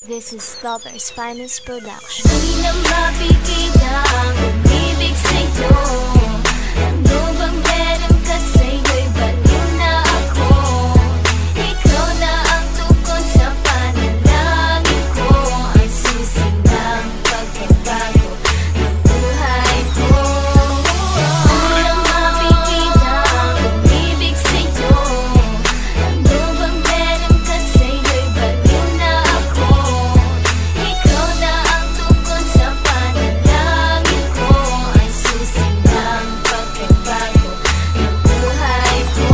This is Lover's Finest Production. Di na mapipigil ang umibig sa'yo. Ano bang meron ka sa'yo'y baliw na ako. Ikaw na ang tukod sa panalangin ko, ang susi ng pagbabago ng buhay ko. Di na mapipigil ang umibig sa'yo. Ano bang meron ka sa'yo'y baliw na ako. Ikaw na ang tukod sa panalangin ko, ang susi ng pagbabago ng buhay ko.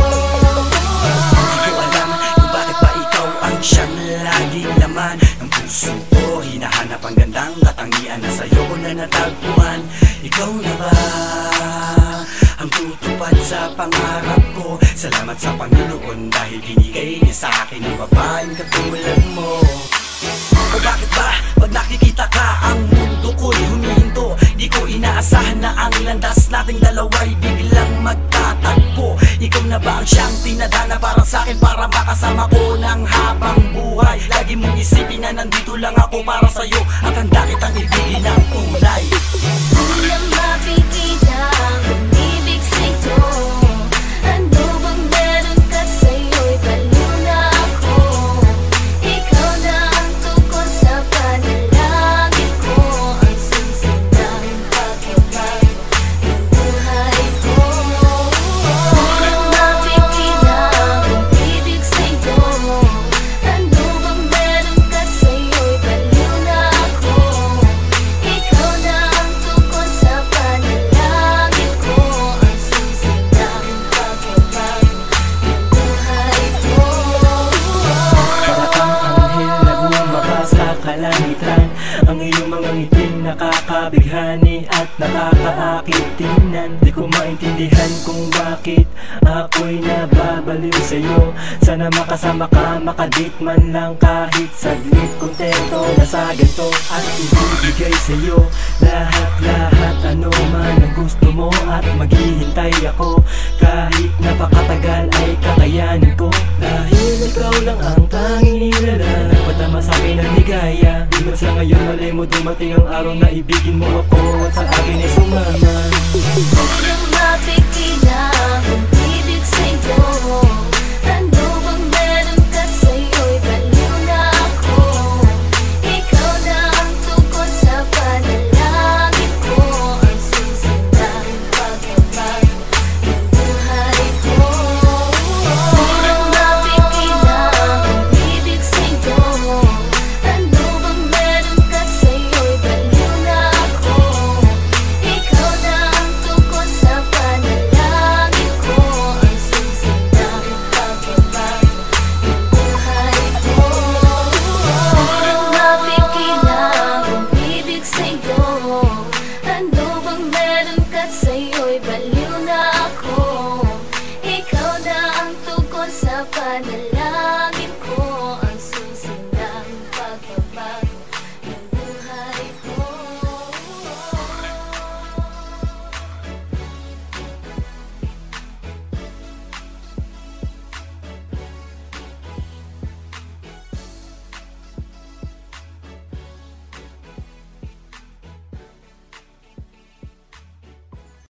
Di ko alam kung bakit ba ikaw ang siyang laging laman ng puso ko. Hinahanap ang gandang katangian na sa'yo ko na natagpuan. Ikaw na ba ang tutupad sa pangarap ko? Salamat sa Panginoon dahil binigay niya sa akin ang babaeng katulad mo. O bakit ba pag nakikita ka ang mundo ko'y humihinto? Di ko inaasahan na ang landas nating dalawa'y biglang magtatagpo. Ikaw na ba ang siyang tinadhana para sa'kin, para makasama ko ng habang buhay? Lagi mong isipin na nandito lang ako para sa'yo at handa kitang ibigin ng kulay. Di na mapigil ang umibig sa'yo. Ano bang meron ka sa'yo'y baliw na ako. Ikaw na ang tukod sa panalangin ko, ang susi ng pagbabago ng buhay ko. Di na mapigil ang umibig sa'yo. Ano bang meron ka sa'yo'y baliw na ako. Ikaw na ang tukod sa panalangin ko, ang susi ng pagbabago ng buhay ko. Para kang anghel na bumaba sa kalangitan. Ang iyong mga ngiting nakakabighani at nakakaakit tingnan. Di ko maintindihan kung bakit ako'y nababaliw sa'yo. Sana makasama ka, makadate man lang kahit saglit. Kontento na sa ganito at ibibigay sa'yo lahat-lahat, ano man ang gusto mo. At maghihintay ako kahit napakatagal ay kakayanin ko. Dahil ikaw lang ang tanging hilala, nagpadama sa'kin ng ligaya. Di man sa ngayon malay mo dumating ang araw na ibigin mo ako at sa akin ay sumama. Di na mapigil ang umibig sa'yo. Ano bang meron ka sa'yo'y baliw na ako. Ikaw na ang tukod sa panalangin ko, ang susi ng pagbabago ng buhay ko. Di na mapigil ang umibig sa'yo. Ano bang meron ka sa'yo'y baliw na ako. Ikaw na ang tukod sa panalangin ko, ang susi ng pagbabago ng buhay ko. Di na mapigil ang umibig sa'yo. Ano bang meron ka sa'yo'y baliw na ako. Ikaw na ang tukod sa panalangin